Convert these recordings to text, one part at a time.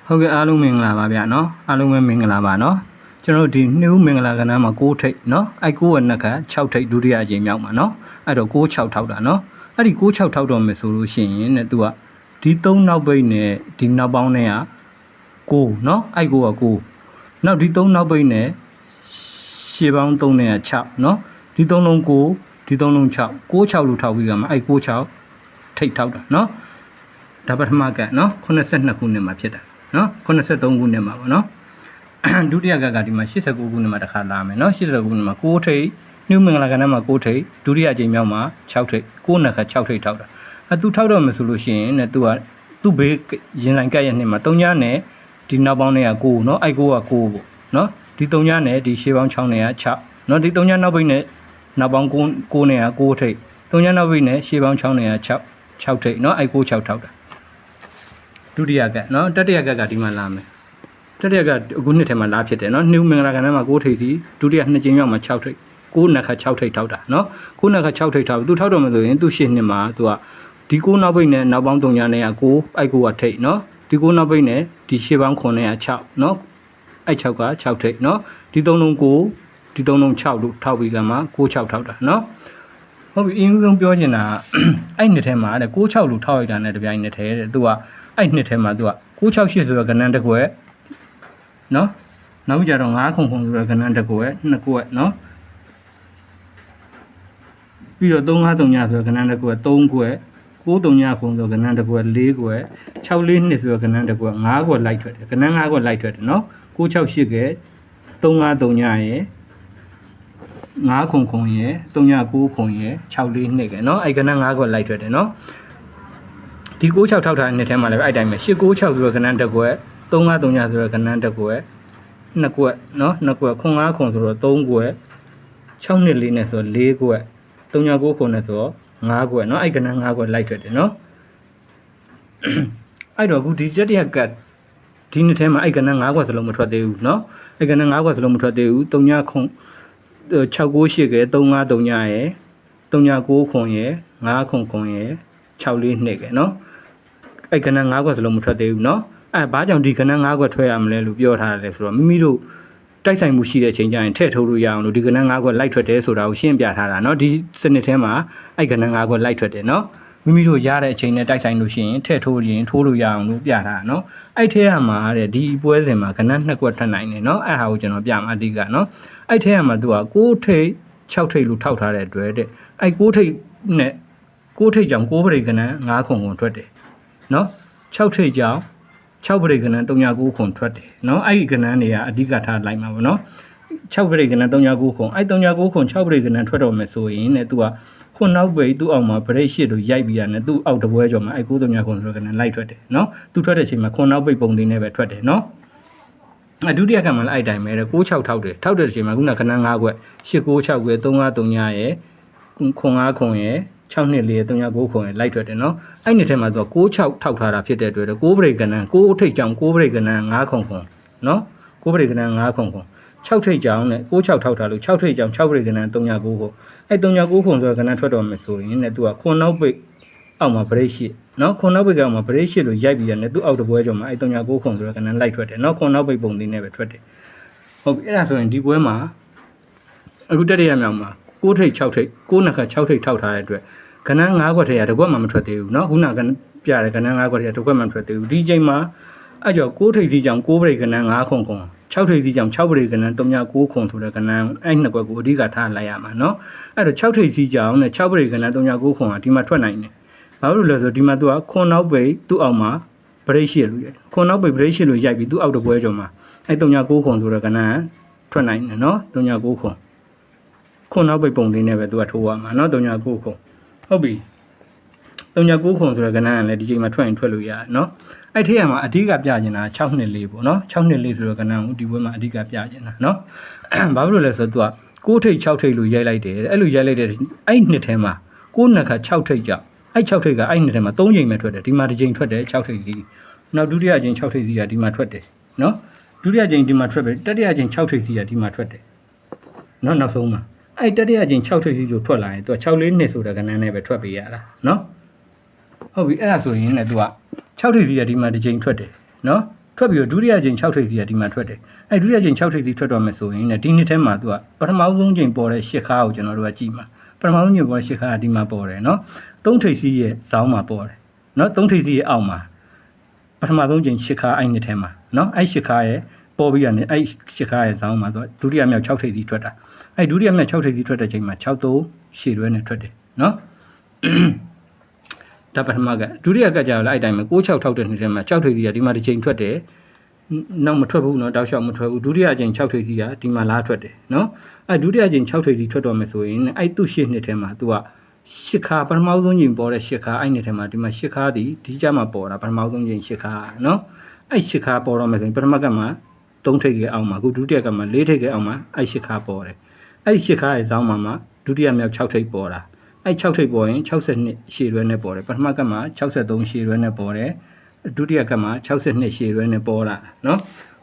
ဟုတ်ကဲ့အားလုံးမင်္ဂလာပါဗျာနော်အားလုံးပဲမင်္ဂလာပါနော်ကျွန်တော်ဒီနှူးမင်္ဂလာကဏ္ဍမှာ6ထိပ်နော်အဲ့9ရဲ့နှက်က6ထိပ်ဒုတိယအကြိမ်မြောက်မှာနော်အဲ့တော့6 6ထောက်တာနော်အဲ့ဒီ6 6ထောက်တော့မယ်ဆိုလို့ရှိရင်တဲ့သူကဒီ3နောက်ပိတ်နဲ့ဒီနောက်ပေါင်းနဲ့က9နော်အဲ့9က9နောက်ဒီ3နောက်ပိတ်နဲ့ရှေ့ပေါင်း3နဲ့က6နော်ဒီ3လုံး9ဒီ3လုံး6 6 6လို့ထောက်ပြီးကမှအဲ့6 6ထိပ်ထောက်တာနော်ဒါပထမကနော်82ခုနှစ်မှာဖြစ်တာနော်83ခုနှစ်မှာပေါ့နော်ဒုတိယကဒီမှာ89ခုနှစ်မှာတစ်ခါလာမယ်နော်89ခုနှစ်မှာ6ထိပ်နှူးမင်္ဂလာကဏ္ဍမှာ6ထိပ်ဒုတိယအကြိမ်မြောက်မှာ6ထိပ်9နှစ်ခါ6ထိပ်ထောက်တာသူထောက်တော့မယ်ဆိုလို့ရှိရင်တဲ့သူကသူ့ဘေးရင်ဆိုင်ကက်ရဲ့နှစ်မှာ3ညနဲ့ဒီနောက်ပေါင်းတွေက9နော်အဲ့9က9ပေါ့နော်ဒီ3ညနဲ့ဒီရှေ့ပေါင်း6နဲ့က6နော်ဒီ3ညနောက်ပိတ်နဲ့နောက်ပေါင်း9နဲ့က9ထိပ်3ညနောက်ပိတ်နဲ့ရှေ့ပေါင်း6နဲ့က6ထိပ်နော်အဲ့9 6ထောက်တာဒုတိယကနော်တတိယကဒီမှာလာမယ်တတိယကအခုနှစ်ထဲမှာလာဖြစ်တယ်နော်နှူးမင်္ဂလာကဏ္ဍမှာ6ထိပ်စီဒုတိယနှစ်ကြိမ်ရောက်မှာ6ထိပ်9နှစ်ခါ6ထိပ်ထောက်တာနော်9နှစ်ခါ6ထိပ်ထောက်သူထောက်တော့မယ်ဆိုရင်သူရှေ့နှစ်မှာသူကဒီ9နောက်ပိတ်နဲ့နောက်ပေါင်း3ညနဲ့က9အဲ့9ကထိပ်နော်ဒီ9နောက်ပိတ်နဲ့ဒီရှေ့ပေါင်း9နဲ့က6နော်အဲ့6က6ထိပ်နော်ဒီ3လုံး9ဒီ3လုံး6လို့ထောက်ပြီးကမှ9 6ထောက်တာနော်ဟုတ်ပြီအင်းဆုံးပြောချင်တာအဲ့နှစ်ထဲမှာတဲ့6 6လို့ထောက်လိုက်တာနဲ့တပြိုင်နက်တည်းတဲ့သူကအဲ့နှစ်ထဲမှာသူက668ဆိုတော့ကဏ္ဍတစ်ခွက်နော်နောက်ကြတော့9ခုခုဆိုတော့ကဏ္ဍတစ်ခွက်2ခွက်နော်ပြီးတော့353ညဆိုတော့ကဏ္ဍတစ်ခွက်3ခွက်93ညခုဆိုတော့ကဏ္ဍတစ်ခွက်4ခွက်642ဆိုတော့ကဏ္ဍတစ်ခွက်5ခွက်လိုက်ထွက်တယ်ကဏ္ဍ5ခွက်လိုက်ထွက်တယ်နော်668က353ညရဲ့9ခုခုရဲ့3ည9ခုရဲ့642ကနော်အဲ့ကဏ္ဍ5ခွက်လိုက်ထွက်တယ်နော်ဒီ6 6ထောက်ထားတဲ့နှစ်ထဲမှာလည်းအဲ့တိုင်းပဲ8 9 6ဆိုတော့ကဏ္ဍတစ်ခွက်353ညဆိုတော့ကဏ္ဍတစ်ခွက်2ခွက်နော်2ခွက်ခွန်5ခုဆိုတော့3ခွက်6နှစ်4နဲ့ဆိုတော့4ခွက်3ည9ခုနဲ့ဆိုတော့5ခွက်နော်အဲ့ကဏ္ဍ5ခွက်လိုက်ထွက်တယ်နော်အဲ့တော့အခုဒီတတိယကဒီနှစ်ထဲမှာအဲ့ကဏ္ဍ5ခွက်စလုံးမထွက်သေးဘူးနော်အဲ့ကဏ္ဍ5ခွက်စလုံးမထွက်သေးဘူး3ညခု698က353ညရဲ့3ည9ခုရဲ့5ခုခုရဲ့642ကနော်အဲ့ကဏ္ဍ5ခွက်စလုံးမထွက်သေးဘူးเนาะအဲ့ဘာကြောင့်ဒီကဏ္ဍ5ခွက်ထွက်ရမလဲလို့ပြောထားတယ်ဆိုတော့မိမိတို့တိုက်ဆိုင်မှုရှိတဲ့အချိန်ကျရင်ထည့်ထုတ်လို့ရအောင်လို့ဒီကဏ္ဍ5ခွက်လိုက်ထွက်တယ်ဆိုတာကိုရှင်းပြထားတာเนาะဒီစနစ်ထဲမှာအဲ့ကဏ္ဍ5ခွက်လိုက်ထွက်တယ်เนาะမိမိတို့ရတဲ့အချိန်နဲ့တိုက်ဆိုင်လို့ရှိရင်ထည့်ထုတ်ရင်ထိုးလို့ရအောင်လို့ပြထားတာเนาะအဲ့ထဲမှာတဲ့ဒီပွဲစဉ်မှာကဏ္ဍ2ခွက်ထွက်နိုင်တယ်เนาะအဲ့ဟာကိုကျွန်တော်ပြမှာအဓိကเนาะအဲ့ထဲမှာသူက6ထိပ်6ထိပ်လို့ထောက်ထားတဲ့အတွက်တဲ့အဲ့6ထိပ်နဲ့6ထိပ်ကြောင့်6ပရိကဏ္ဍ5ခုခုထွက်တယ်နော်6ထိပ်ကြောင့်6ပရိကဏ္ဍ39ခုထွက်တယ်နော်အဲ့ဒီကဏ္ဍတွေကအဓိကထားလိုက်မှာပေါ့နော်6ပရိကဏ္ဍ39ခုအဲ့39ခု6ပရိကဏ္ဍထွက်တော့မယ်ဆိုရင်တဲ့သူကခုနောက်ပိတ်သူ့အောက်မှာဗရိတ်ရှစ်တို့ရိုက်ပြီးရတယ်သူ့အောက်တပွဲကျော်မှာအဲ့939ခုဆိုကဏ္ဍလိုက်ထွက်တယ်နော်သူထွက်တဲ့အချိန်မှာခုနောက်ပိတ်ပုံသေးနဲ့ပဲထွက်တယ်နော်အဒုတိယကမှလည်းအဲ့တိုင်းပဲတဲ့6 6ထောက်တယ်ထောက်တဲ့အချိန်မှာခုနကဏ္ဍ5ခွက်8 9 6ခွက်353ညရဲ့ခွန်5ခွန်ရဲ့6နှစ်4 39ခုလိုက်ထွက်တယ်နော်အဲ့နှစ်ထဲမှာသူက6 6ထောက်ထားတာဖြစ်တဲ့အတွက်6ပရိကဏ္ဍ6ထိပ်ကြောင်6ပရိကဏ္ဍ5ခုနော်6ပရိကဏ္ဍ5ခု6ထိပ်ကြောင်နဲ့6 6ထောက်ထားလို့6ထိပ်ကြောင်6ပရိကဏ္ဍ39ခုအဲ့39ခုဆိုတော့ကဏ္ဍထွက်တော်မယ်ဆိုရင်လည်းသူကခွန်နောက်ပိတ်အောက်မှာဗရိတ်ရှိနော်ခွန်နောက်ပိတ်ကအောက်မှာဗရိတ်ရှိလို့ရိုက်ပြီးရတယ်သူ့အောက်တပွဲကျော်မှာအဲ့39ခုဆိုတော့ကဏ္ဍလိုက်ထွက်တယ်နော်ခွန်နောက်ပိတ်ပုံသေးနဲ့ပဲထွက်တယ်ဟုတ်ပြီအဲ့ဒါဆိုရင်ဒီပွဲမှာအခုတတိယမြောက်မှာ6ထိပ်6ထိပ်9နှစ်ခါ6ထိပ်ထောက်ထားတဲ့အတွက်ကဏ္ဍ5ခွက်ထဲကတစ်ခွက်မှမထွက်သေးဘူးเนาะခုနကပြတဲ့ကဏ္ဍ5ခွက်ထဲကတစ်ခွက်မှမထွက်သေးဘူးဒီချိန်မှာအဲ့ကြောင့်6ထိပ်စီကြောင့်6ပရိကဏ္ဍ5ခု6ထိပ်စီကြောင့်6ပရိကဏ္ဍ39ခုဆိုတဲ့ကဏ္ဍအဲ့နှစ်ခွက်ကိုအဓိကထားလိုက်ရမှာเนาะအဲ့တော့6ထိပ်စီကြောင့်နဲ့6ပရိကဏ္ဍ39ခုကဒီမှာထွက်နိုင်တယ်ဘာလို့လဲဆိုတော့ဒီမှာသူကခွန်နောက်ပိတ်သူ့အောက်မှာဗရိတ်ရှိလို့ရတယ်ခွန်နောက်ပိတ်ဗရိတ်ရှိလို့ရိုက်ပြီးသူ့အောက်တပွဲကျော်မှာအဲ့39ခုဆိုတဲ့ကဏ္ဍထွက်နိုင်တယ်เนาะ39ခုခွန်နောက်ပိတ်ပုံလေးနဲ့ပဲသူကထိုးရမှာเนาะ39ခုဟုတ်ပြီ39ခုဆိုတဲ့ကဏ္ဍကလည်းဒီချိန်မှာထွက်ရင်ထွက်လို့ရတယ်เนาะအဲ့ထက်မှာအဓိကပြချင်တာ6နှစ်4ပေါ့เนาะ6နှစ်4ဆိုတဲ့ကဏ္ဍကိုဒီဘက်မှာအဓိကပြချင်တာเนาะဘာဖြစ်လို့လဲဆိုတော့သူက6ထိပ်6ထိပ်လို့ရိုက်လိုက်တယ်အဲ့လိုရိုက်လိုက်တဲ့အဲ့နှစ်ထဲမှာ9နှစ်ခါ6ထိပ်ကြောင့်အဲ့6ထိပ်ကအဲ့နှစ်ထဲမှာ3ချိန်ပဲထွက်တယ်ဒီမှာတစ်ချိန်ထွက်တယ်6ထိပ်ကြီးနောက်ဒုတိယချိန်6ထိပ်ကြီးကဒီမှာထွက်တယ်เนาะဒုတိယချိန်ဒီမှာထွက်ပဲတတိယချိန်6ထိပ်ကြီးကဒီမှာထွက်တယ်เนาะနောက်ဆုံးမှာအဲ့တတိယချိန်6ထိပ်စီလို့ထွက်လာရင်သူက6 4နှစ်ဆိုတဲ့ကဏ္ဍနဲ့ပဲထွက်ပေးရတာเนาะဟုတ်ပြီအဲ့ဒါဆိုရင်လည်းသူက6ထိပ်စီကဒီမှာတစ်ချိန်ထွက်တယ်เนาะ ထွက်ပြီးတော့ဒုတိယကျင်း6ထိပ်စီကဒီမှာထွက်တယ်အဲ့ဒုတိယကျင်း6ထိပ်စီထွက်တော့မယ်ဆိုရင်ဒီနှစ်ထဲမှာသူကပထမဆုံးကျင်းပေါ်တဲ့ရှစ်ခါကိုကျွန်တော်တို့ကကြည့်မှာပထမဆုံးကျင်းပေါ်တဲ့ရှစ်ခါကဒီမှာပေါ်တယ်နော်3ထိပ်စီရဲ့ဇောင်းမှာပေါ်တယ်နော်3ထိပ်စီရဲ့အောက်မှာပထမဆုံးကျင်းရှစ်ခါအဲ့နှစ်ထဲမှာနော်အဲ့ရှစ်ခါရဲ့ပေါ်ပြီးရတယ်အဲ့ရှစ်ခါရဲ့ဇောင်းမှာသူကဒုတိယမြောက်6ထိပ်စီထွက်တာအဲ့ဒုတိယမြောက်6ထိပ်စီထွက်တဲ့ချိန်မှာ6-3ရှည်တွဲနဲ့ထွက်တယ်နော်ဒါပထမကဒုတိယကကြတော့အဲ့တိုင်းမှာ6-6ထောက်တဲ့နှစ်ထဲမှာ6ထိပ်စီကဒီမှာတစ်ချိန်ထွက်တယ်နောက်မထွက်ဘူးနော်တောက်လျှောက်မထွက်ဘူးဒုတိယအချိန်6ထိပ်စီကဒီမှာလာထွက်တယ်နော်အဲ့ဒုတိယအချိန်6ထိပ်စီထွက်တော့မယ်ဆိုရင်အဲ့သူ့ရှစ်နှစ်ထဲမှာသူကရှစ်ခါပထမဆုံးချိန်ပေါ်တဲ့ရှစ်ခါအဲ့နှစ်ထဲမှာဒီမှာရှစ်ခါဒီကြမှာပေါ်တာပထမဆုံးချိန်ရှစ်ခါနော်အဲ့ရှစ်ခါပေါ်တော့မယ်ဆိုရင်ပထမကမှ3ထိပ်ကအောင်မှာအခုဒုတိယကမှ4ထိပ်ကအောင်မှာအဲ့ရှစ်ခါပေါ်တယ်အဲ့ရှစ်ခါရဲ့ဇောင်းမှာဒုတိယမြောက်6ထိပ်ပေါ်တာအဲ့6ထိပ်ပေါ်ရင်62ရှည်ရွဲနဲ့ပေါ်တယ်ပထမကမှ63ရှည်ရွဲနဲ့ပေါ်တယ်ဒုတိယကမှ62ရှည်ရွဲနဲ့ပေါ်လာနော်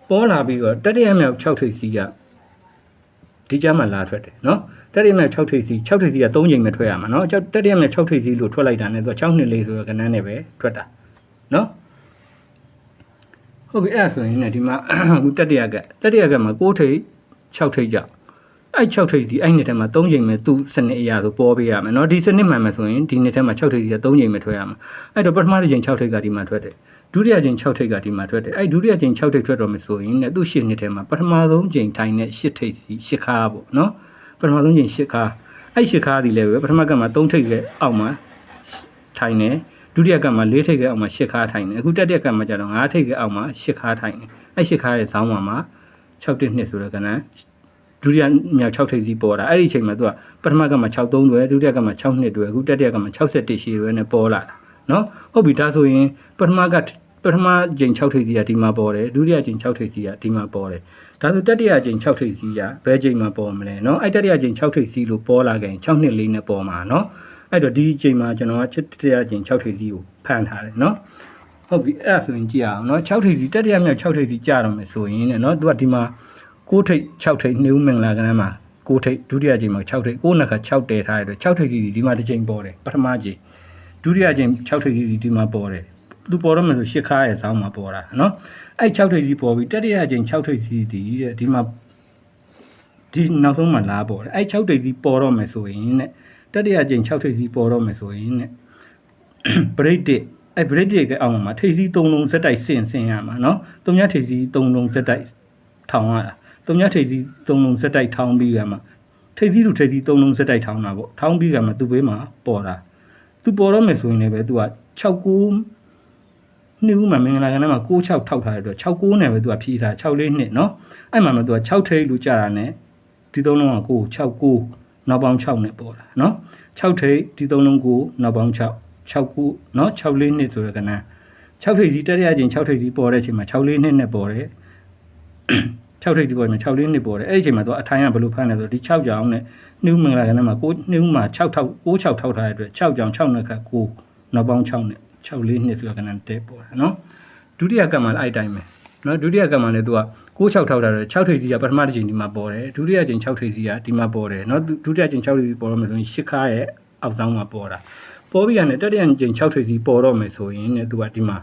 ပေါ်လာပြီးတော့တတိယမြောက်6ထိပ်စီကဒီကြမှာလာထွက်တယ်နော်တတိယမြောက်6ထိပ်စီ6ထိပ်စီက3ချိန်ပဲထွက်ရမှာနော်တတိယမြောက်6ထိပ်စီလို့ထွက်လိုက်တာနဲ့သူက6နှစ်လေးဆိုတော့ကဏ္ဍနဲ့ပဲထွက်တာနော်ဟုတ်ပြီအဲ့ဒါဆိုရင်ဒီမှာအခုတတိယကမှာ6ထိပ်6ထိပ်ကြောက်အဲ့6ထိပ်ဒီအဲ့နှစ်ထဲမှာ3ချိန်ပဲသူ့စနစ်အရာဆိုပေါ်ပေးရမယ်เนาะဒီစနစ်မှန်မယ်ဆိုရင်ဒီနှစ်ထဲမှာ6ထိပ်ဒီက3ချိန်ပဲထွက်ရမှာအဲ့တော့ပထမတစ်ချိန်6ထိပ်ကဒီမှာထွက်တယ်ဒုတိယချိန်6ထိပ်ကဒီမှာထွက်တယ်အဲ့ဒုတိယချိန်6ထိပ်ထွက်တော့မယ်ဆိုရင်သူ့ရှစ်နှစ်ထဲမှာပထမဆုံးချိန်ထိုင်တဲ့8ထိပ်စီ8ခါပေါ့เนาะပထမဆုံးချိန်8ခါအဲ့8ခါဒီလည်းပဲပထမကမှ3ထိပ်ကအောက်မှာထိုင်တယ်ဒုတိယကမှ4ထိပ်ကအောက်မှာ8ခါထိုင်တယ်အခုတတိယကမှကျတော့5ထိပ်ကအောက်မှာ8ခါထိုင်တယ်အဲ့8ခါရဲ့ဇောင်းမှာ6-2ဆိုတဲ့ကဏ္ဍဒုတိယမြောက်6ထိပ်စီပေါ်တာအဲ့ဒီအချိန်မှာသူကပထမကမှ6-3တွဲဒုတိယကမှ6-2တွဲအခုတတိယကမှ61ရှည်တွဲနဲ့ပေါ်လာတာနော်ဟုတ်ပြီဒါဆိုရင်ပထမချိန်6ထိပ်စီကဒီမှာပေါ်တယ်ဒုတိယချိန်6ထိပ်စီကဒီမှာပေါ်တယ်ဒါဆိုတတိယချိန်6ထိပ်စီကဘယ်ချိန်မှာပေါ်မလဲနော်အဲ့တတိယချိန်6ထိပ်စီလို့ပေါ်လာခင်6-2နဲ့ပေါ်မှာနော်အဲ့တော့ဒီချိန်မှာကျွန်တော်ကတတိယချိန်6ထိပ်စီကိုဖန်ထားတယ်နော်ဟုတ်ပြီအဲ့ဒါဆိုရင်ကြည့်အောင်နော်6ထိပ်စီတတိယမြောက်6ထိပ်စီကြာတော့မယ်ဆိုရင်နော်သူကဒီမှာ6ထိပ်6ထိပ်နှိုးမင်္ဂလာကဏ္ဍမှာ6ထိပ်ဒုတိယချိန်မှာ6ထိပ်9နှစ်ခါ6တဲထားရတော့6ထိပ်စီဒီမှာတစ်ချိန်ပေါ်တယ်ပထမချိန်ဒုတိယချိန်6ထိပ်စီဒီမှာပေါ်တယ်သူပေါ်တော့မယ်ဆို8ခါရဲ့ဇောင်းမှာပေါ်တာနော်အဲ့6ထိပ်စီပေါ်ပြီးတတိယချိန်6ထိပ်စီဒီမှာဒီနောက်ဆုံးမှာလာပေါ်တယ်အဲ့6ထိပ်စီပေါ်တော့မယ်ဆိုရင်တဲ့တတိယချိန်6ထိပ်စီပေါ်တော့မယ်ဆိုရင်တဲ့ဘရိတ်တစ်အဲ့ဘရိတ်တစ်ကအောင်မှာထိပ်စီ3လုံးဇက်တိုက်ဆင်ရမှာနော်၃ညထိပ်စီ3လုံးဇက်တိုက်ထောင်ရတာ၃ညထိပ်စီ3လုံးဇက်တိုက်ထောင်ပြီးကမှထိပ်စီတို့ထိပ်စီ3လုံးဇက်တိုက်ထောင်တာပေါ့ထောင်ပြီးကမှသူ့ဘေးမှာပေါ်တာသူပေါ်တော့မယ်ဆိုရင်လည်းပဲသူက6-9နှစ်ဦးမှာမင်္ဂလာကဏ္ဍမှာ6-6ထောက်ထားတဲ့အတွက်6-9နဲ့ပဲသူကဖြည့်ထား6-4နှစ်နော်အဲ့မှာမှသူက6ထိပ်လို့ကြာတာနဲ့ဒီ3လုံးက6-9နောက်ပေါင်း6နဲ့ပေါ်တာနော်6ထိပ်ဒီ3လုံးနောက်ပေါင်း6-9နော်6-4နှစ်ဆိုတဲ့ကဏ္ဍ6ထိပ်စီတတိယချိန်6ထိပ်စီပေါ်တဲ့အချိန်မှာ6-4နှစ်နဲ့ပေါ်တယ်6ထိပ်ဒီပေါ်မှာ6-4နှစ်ပေါ်တယ်အဲ့ဒီအချိန်မှာသူအထိုင်ကဘယ်လိုဖမ်းလဲဆိုဒီ6ကြောင်နဲ့နှုတ်မင်္ဂလာကဏ္ဍမှာနှုတ်မှာ6ထောက်ထားတဲ့အတွက်6ကြောင်6နဲ့ခါ9နောက်ပေါင်း6နဲ့6-4နှစ်ဆိုတဲ့ကဏ္ဍတဲ့ပေါ်တာနော်ဒုတိယကံမှာအဲ့တိုင်းပဲနော်ဒုတိယကံမှာလည်းသူက6ထောက်ထားတဲ့6ထိပ်စီကပထမတစ်ချိန်ဒီမှာပေါ်တယ်ဒုတိယချိန်6ထိပ်စီကဒီမှာပေါ်တယ်နော်ဒုတိယချိန်6ထိပ်စီပေါ်တော့မယ်ဆိုရင်8ခါရဲ့အောက်ဆောင်မှာပေါ်တာပေါ်ပြီးရတယ်တတိယချိန်6ထိပ်စီပေါ်တော့မယ်ဆိုရင်လည်းသူကဒီမှာ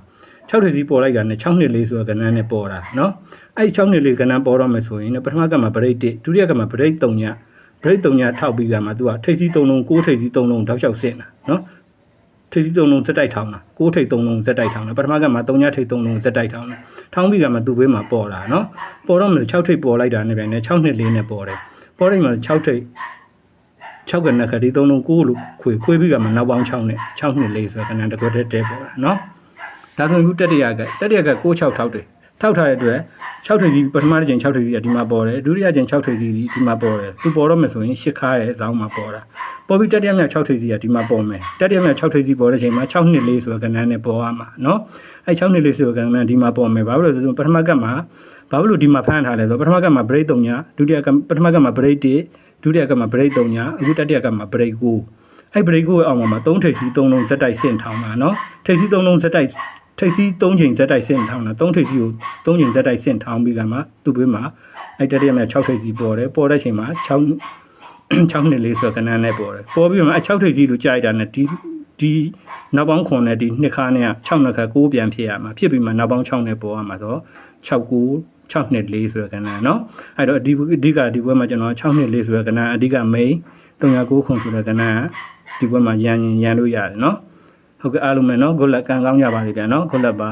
6ထိပ်စီပေါ်လိုက်တာနဲ့6-4ဆိုတဲ့ကဏ္ဍနဲ့ပေါ်တာနော်အဲ့6-4ကဏ္ဍပေါ်တော့မယ်ဆိုရင်ပထမကံမှာဘရိတ်1ဒုတိယကံမှာဘရိတ်3ညထောက်ပြီးကမှသူကထိပ်စီ3လုံး6ထိပ်စီ3လုံးတောက်လျှောက်ဆင့်တာနော်ထိပ်စီ3လုံးဇက်တိုက်ထောင်တာ6ထိပ်3လုံးဇက်တိုက်ထောင်တာပထမကမှ3ညထိပ်3လုံးဇက်တိုက်ထောင်တာထောင်ပြီးကမှသူ့ဘေးမှာပေါ်တာနော်ပေါ်တော့မယ်6ထိပ်ပေါ်လိုက်တာနဲ့ပြန်နဲ့6-4နဲ့ပေါ်တယ်ပေါ်လိုက်မှာ6ထိပ်6ကဏ္ဍခါဒီ3လုံး6လို့ခွေပြီးကမှနောက်ပေါင်း6နဲ့6-4ဆိုတဲ့ကဏ္ဍတစ်ခုတည်းတဲပေါ်တာနော်ဒါဆိုရင်တတိယက6-6ထောက်တယ်ထောက်ထားတဲ့အတွက်6ထိပ်ကြီးပထမတစ်ချိန်6ထိပ်ကြီးကဒီမှာပေါ်တယ်ဒုတိယချိန်6ထိပ်ကြီးဒီမှာပေါ်တယ်သူပေါ်တော့မယ်ဆိုရင်8ခါရဲ့ဇောင်းမှာပေါ်တာပေါ်ပြီးတတိယမြောက်6ထိပ်ကြီးကဒီမှာပေါ်မယ်တတိယမြောက်6ထိပ်ကြီးပေါ်တဲ့ချိန်မှာ6-4ဆိုတဲ့ကဏ္ဍနဲ့ပေါ်ရမှာနော်အဲ6-4ဆိုတဲ့ကဏ္ဍနဲ့ဒီမှာပေါ်မယ်ဘာလို့လဲဆိုတော့ပထမကမှာဘာလို့ဒီမှာဖမ်းထားလဲဆိုတော့ပထမကမှာဘရိတ်3ညဒုတိယကပထမကမှာဘရိတ်1ဒုတိယကမှာဘရိတ်3ညအခုတတိယကမှာဘရိတ်9အဲ့ဘရိတ်9အောင်မှာ3ထိပ်စီ3လုံးဇက်တိုက်ဆင့်ထောင်တာနော်ထိပ်စီ3လုံးဇက်တိုက်ထိပ်စီ3ချိန်ဇက်တိုက်ဆင့်ထောင်းတာ3ထိပ်စီကို3ချိန်ဇက်တိုက်ဆင့်ထောင်းပြီးကမှသူ့ဘေးမှာအဲ့တတိယမြောက်6ထိပ်စီပေါ်တယ်ပေါ်တဲ့ချိန်မှာ6-4ဆိုကဏ္ဍနဲ့ပေါ်တယ်ပေါ်ပြီးမှအဲ့6ထိပ်စီလိုကြာလိုက်တာနဲ့ဒီ နောက်ပေါင်းခွန်နဲ့ဒီနှစ်ခါနဲ့6နှစ်ခါ9ပြန်ဖြစ်ရမှာဖြစ်ပြီးမှနောက်ပေါင်း6နဲ့ပေါ်ရမှာဆို6 6နှစ်4ဆိုတဲ့ကဏ္ဍနော်အဲ့တော့အဓိကဒီဘက်မှာကျွန်တော်6နှစ်4ဆိုတဲ့ကဏ္ဍအဓိက main 309ခွန်ဆိုတဲ့ကဏ္ဍဒီဘက်မှာရန်လို့ရတယ်နော်ဟုတ်ကဲ့အားလုံးပဲနော် good luck ကံကောင်းကြပါလိမ့်ဗျာနော် good luck ပါ